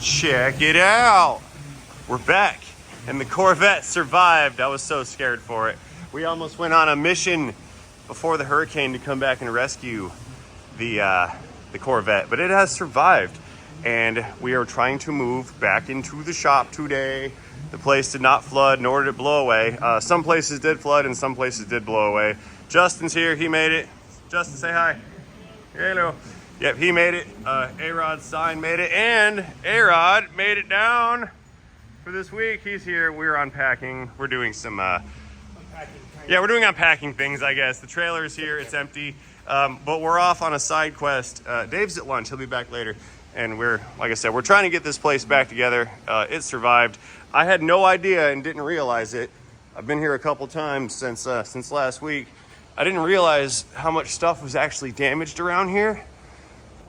Check it out. We're back, and the Corvette survived. I was so scared for it. We almost went on a mission before the hurricane to come back and rescue the Corvette, but it has survived, and we are trying to move back into the shop today. The place did not flood, nor did it blow away. Some places did flood, and some places did blow away. Justin's here. He made it. Justin, say hi. Hello. Yep, he made it. A-Rod's sign made it, and A-Rod made it down for this week. He's here. We're unpacking. We're doing some we're doing unpacking things, I guess. The trailer's here. It's empty. But we're off on a side quest. Dave's at lunch. He'll be back later. And we're, like I said, we're trying to get this place back together. It survived. I had no idea and didn't realize it. I've been here a couple times since last week. I didn't realize how much stuff was actually damaged around here.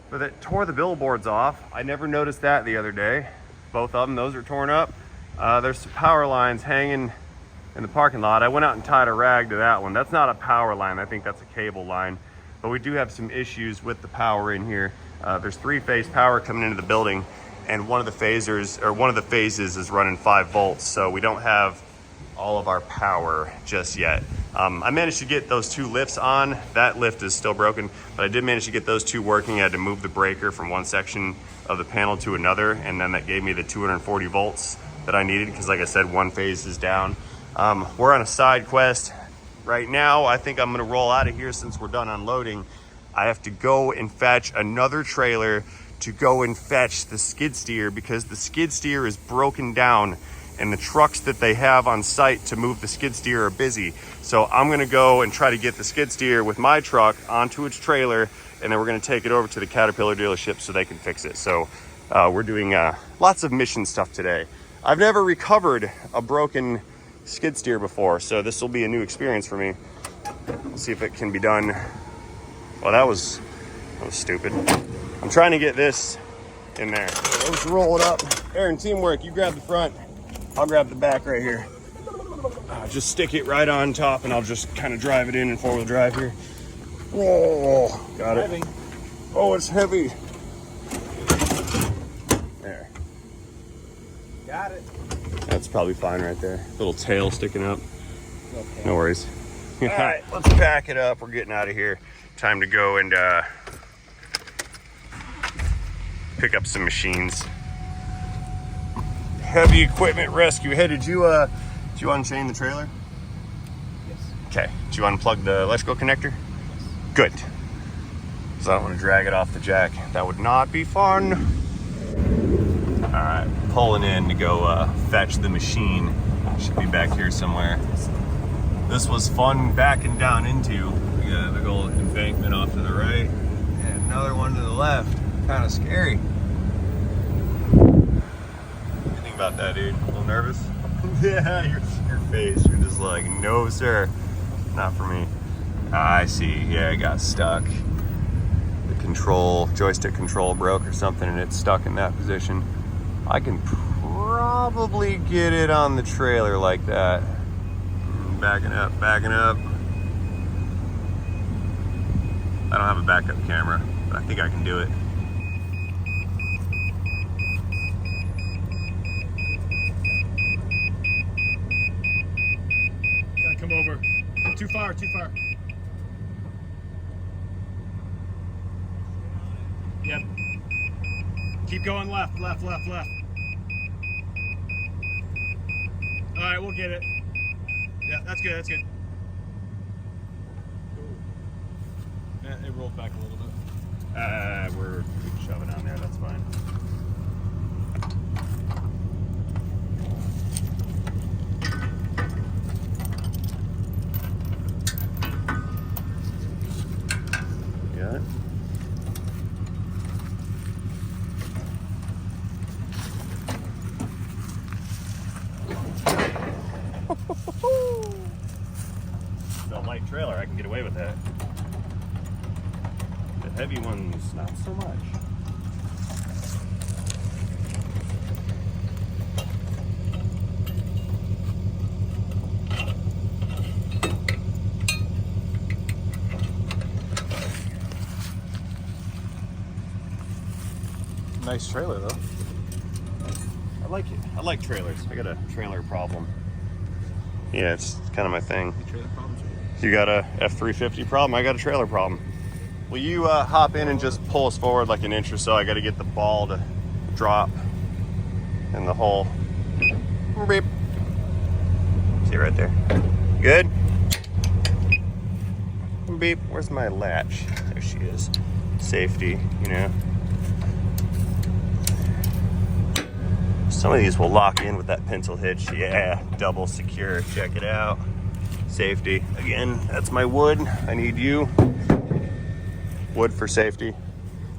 But it tore the billboards off. I never noticed that the other day. Both of them, those are torn up. There's some power lines hanging in the parking lot. I went out and tied a rag to that one. That's not a power line. I think that's a cable line. But we do have some issues with the power in here. There's three-phase power coming into the building, and one of the phases is running 5 volts. So we don't have all of our power just yet. I managed to get those 2 lifts on. That lift is still broken, but I did manage to get those 2 working. I had to move the breaker from one section of the panel to another, and then that gave me the 240 volts that I needed, because like I said, one phase is down. We're on a side quest right now. I think I'm gonna roll out of here since we're done unloading. I have to go and fetch another trailer to go and fetch the skid steer, because the skid steer is broken down and the trucks that they have on site to move the skid steer are busy. So I'm gonna go and try to get the skid steer with my truck onto its trailer, and then we're gonna take it over to the Caterpillar dealership so they can fix it. So we're doing lots of mission stuff today. I've never recovered a broken skid steer before, so this will be a new experience for me. Let's see if it can be done. Well, that was stupid. I'm trying to get this in there. So let's roll it up. Aaron, teamwork, you grab the front. I'll grab the back right here. Just stick it right on top, and I'll just kind of drive it in 4-wheel drive here. Oh, got it. Heavy. Oh, it's heavy. There. Got it. That's probably fine right there. Little tail sticking up. Okay. No worries. All right, let's pack it up. We're getting out of here. Time to go and pick up some machines. Heavy equipment rescue. Hey, did you unchain the trailer? Yes. Okay. Did you unplug the electrical connector? Yes. Good. So I don't want to drag it off the jack. That would not be fun. All right, pulling in to go fetch the machine. Should be back here somewhere. This was fun backing down into. We got a big old embankment off to the right and another one to the left. Kind of scary. About that, dude? A little nervous? Yeah, your face. You're just like, no, sir. Not for me. I see. Yeah, it got stuck. The joystick control broke or something, and it's stuck in that position. I can probably get it on the trailer like that. Backing up, backing up. I don't have a backup camera, but I think I can do it. Come over. Too far, too far. Yep. Keep going left, left, left, left. All right, we'll get it. Yeah, that's good, that's good. Yeah, it rolled back a little bit. We can shove it on there, that's fine. Got it. It's a light trailer, I can get away with that. The heavy ones, not so much. Nice trailer though. I like it. I like trailers. I got a trailer problem. Yeah, it's kind of my thing. You got a F-350 problem, I got a trailer problem. Will you hop in and just pull us forward like an inch or so? I got to get the ball to drop in the hole. Beep. See right there. Good? Beep. Where's my latch? There she is. Safety, you know. Some of these will lock in with that pencil hitch. Yeah, double secure. Check it out. Safety. Again, that's my wood. I need you. Wood for safety.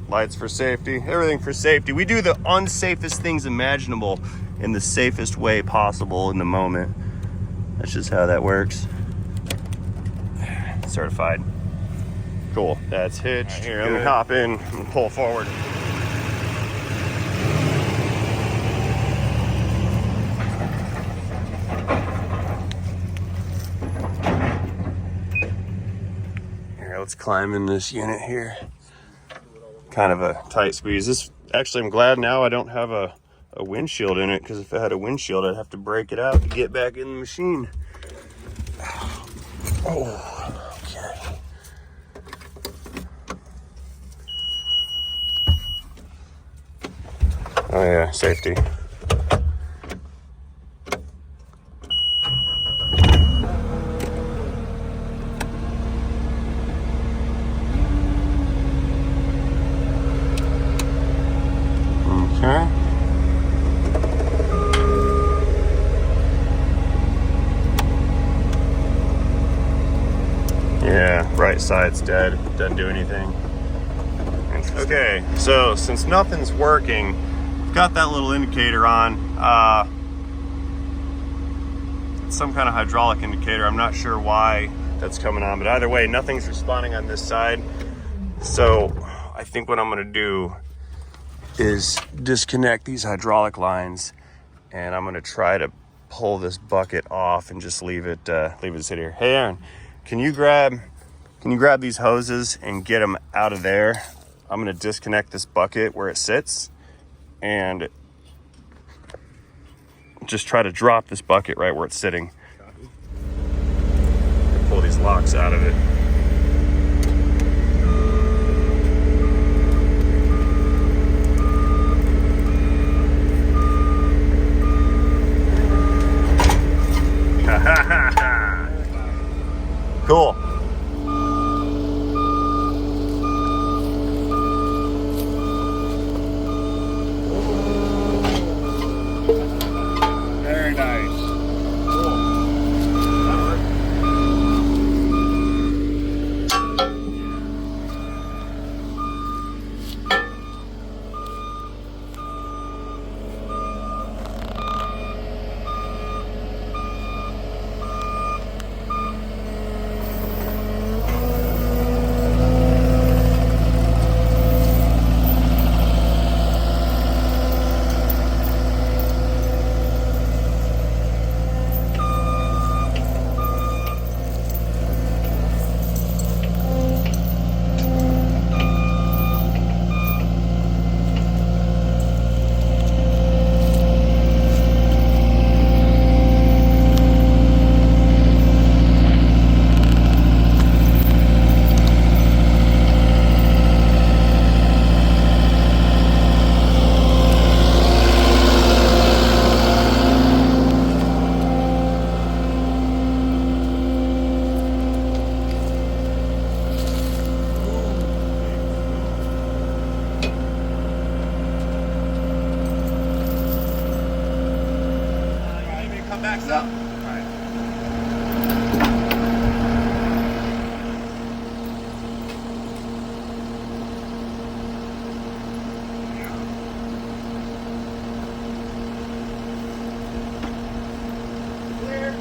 Lights for safety. Everything for safety. We do the unsafest things imaginable in the safest way possible in the moment. That's just how that works. Certified. Cool. That's hitched. Right, here, let me hop in and pull forward. Let's climb in this unit here. Kind of a tight squeeze. This actually, I'm glad now I don't have a windshield in it, because if I had a windshield, I'd have to break it out to get back in the machine. Oh, okay. Oh yeah, safety. Okay. Yeah, right side's dead. Doesn't do anything. Okay, so since nothing's working, I've got that little indicator on. It's some kind of hydraulic indicator. I'm not sure why that's coming on, but either way, nothing's responding on this side. So I think what I'm gonna do is disconnect these hydraulic lines, and I'm gonna try to pull this bucket off and just leave it sit here. Hey Aaron, can you grab these hoses and get them out of there? I'm gonna disconnect this bucket where it sits and just try to drop this bucket right where it's sitting. Pull these locks out of it. Cool. Very nice. Cool. That worked. Backs up. All right. Clear.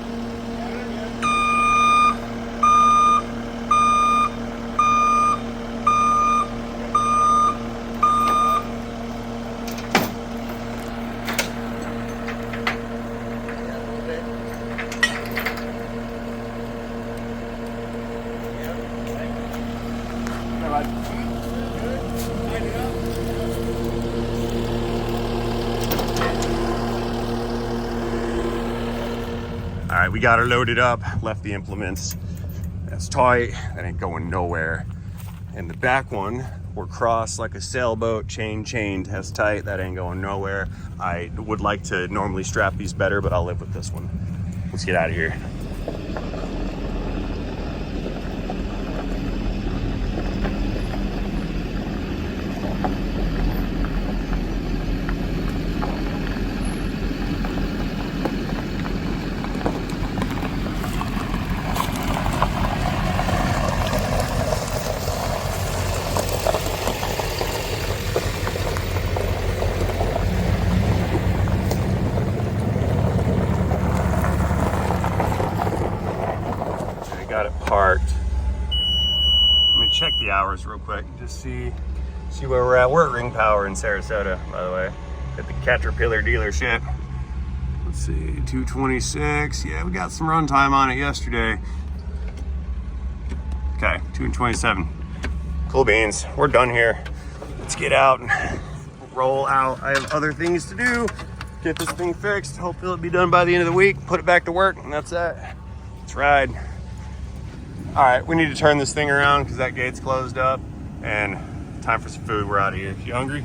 right, we got her loaded up, left the implements. That's tight, that ain't going nowhere. And the back one, we're crossed like a sailboat, chained, that's tight, that ain't going nowhere. I would like to normally strap these better, but I'll live with this one. Let's get out of here. Got it parked. Let me check the hours real quick, just see where we're at. We're at Ring Power in Sarasota, by the way, at the Caterpillar dealership. Let's see, 2:26. Yeah, we got some run time on it yesterday. Okay, 2:27. Cool beans. We're done here. Let's get out and roll out. I have other things to do. Get this thing fixed. Hopefully it'll be done by the end of the week. Put it back to work, and that's it. Let's ride. All right, we need to turn this thing around because that gate's closed up, and time for some food. We're out of here. You hungry?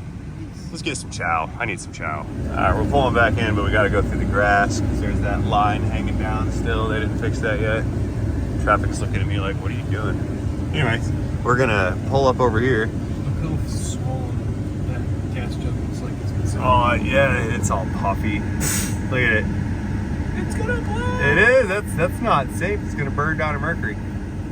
Let's get some chow. I need some chow. All right, we're pulling back in, but we got to go through the grass because there's that line hanging down still. They didn't fix that yet. Traffic's looking at me like, what are you doing? Anyways, we're gonna pull up over here. Look how swollen that gas jug looks like it's been sitting. Oh yeah, it's all puffy. Look at it. It's gonna blow. It is. That's not safe. It's gonna burn down to mercury.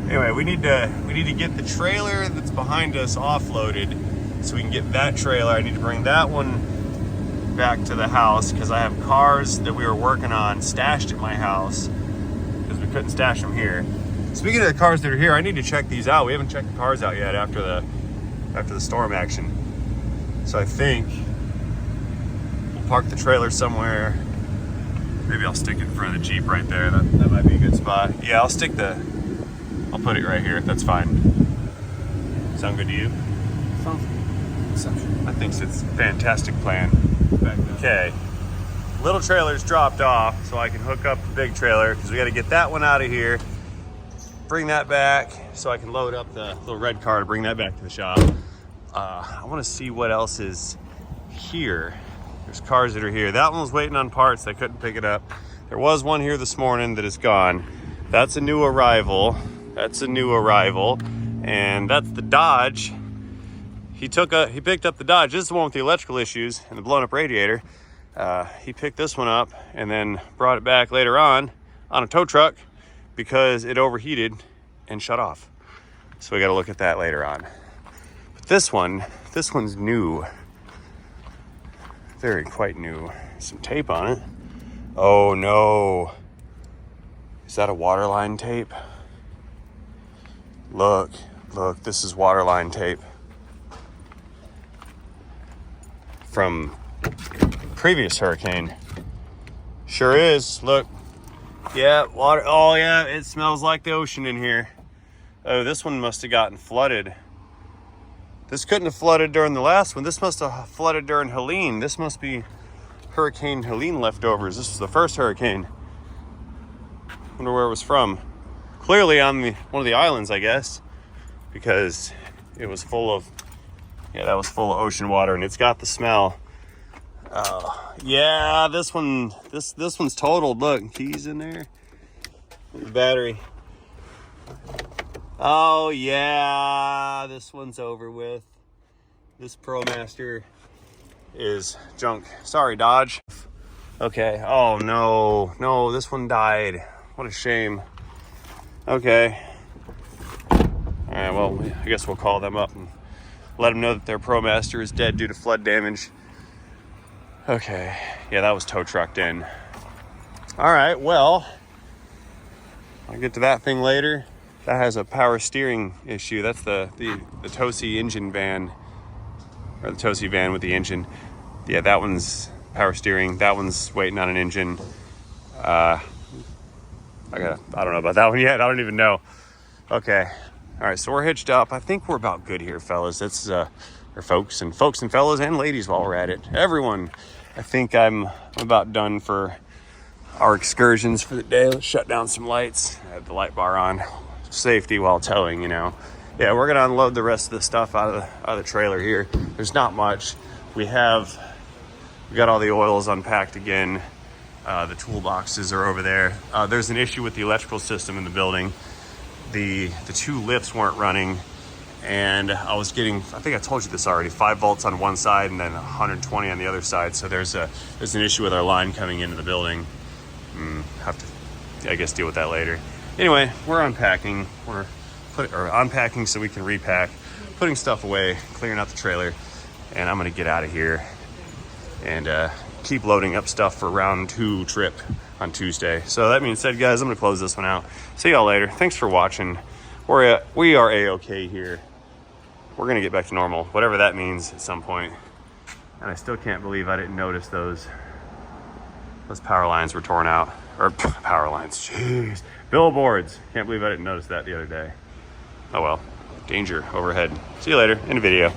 Anyway, we need to get the trailer that's behind us offloaded so we can get that trailer. I need to bring that one back to the house because I have cars that we were working on stashed at my house because we couldn't stash them here. Speaking of the cars that are here, I need to check these out. We haven't checked the cars out yet after the storm action. So I think we'll park the trailer somewhere. Maybe I'll stick it in front of the Jeep right there. That might be a good spot. Yeah, I'll put it right here. That's fine. Sound good to you? Sounds exceptional. I think it's a fantastic plan. Okay. Little trailer's dropped off, so I can hook up the big trailer because we got to get that one out of here. Bring that back so I can load up the little red car to bring that back to the shop. I want to see what else is here. There's cars that are here. That one was waiting on parts. They couldn't pick it up. There was one here this morning that is gone. That's a new arrival. And that's the Dodge. He picked up the Dodge. This is the one with the electrical issues and the blown up radiator. He picked this one up and then brought it back later on a tow truck because it overheated and shut off. So we got to look at that later on. But this one's new. Very quite new. Some tape on it. Oh no. Is that a waterline tape? Look, this is waterline tape from previous hurricane. Sure is, look. Yeah, water, oh yeah, it smells like the ocean in here. Oh, this one must have gotten flooded. This couldn't have flooded during the last one. This must have flooded during Helene. This must be Hurricane Helene leftovers. This was the first hurricane. Wonder where it was from. Clearly on one of the islands, I guess, because it was full of, that was full of ocean water, and it's got the smell. Yeah, this one's totaled. Look, keys in there. The battery. Oh yeah, this one's over with. This ProMaster is junk. Sorry, Dodge. Okay. Oh no, this one died. What a shame. Okay. All right, well, I guess we'll call them up and let them know that their ProMaster is dead due to flood damage. Okay. Yeah, that was tow trucked in. All right, well, I'll get to that thing later. That has a power steering issue. That's the Tosi engine van, or the Tosi van with the engine. Yeah, that one's power steering. That one's waiting on an engine. I don't know about that one yet. I don't even know. Okay. All right, so we're hitched up. I think we're about good here, fellas. It's or folks and fellas and ladies while we're at it. Everyone. I think I'm about done for our excursions for the day. Let's shut down some lights. I have the light bar on. Safety while towing, you know. Yeah, we're gonna unload the rest of the stuff out of the trailer here. There's not much. We got all the oils unpacked again. The toolboxes are over there. There's an issue with the electrical system in the building. The two lifts weren't running, and I was getting, I think I told you this already, 5 volts on one side and then 120 on the other side. So there's an issue with our line coming into the building. Have to, I guess, deal with that later. Anyway, we're unpacking. We're unpacking so we can repack, putting stuff away, clearing out the trailer, and I'm gonna get out of here and keep loading up stuff for round 2 trip on Tuesday. So that being said, guys, I'm gonna close this one out. See y'all later. Thanks for watching. We are A-okay here. We're gonna get back to normal, whatever that means at some point. And I still can't believe I didn't notice those power lines were torn out. Or power lines, jeez. Billboards. Can't believe I didn't notice that the other day. Oh well, danger overhead. See you later in a video.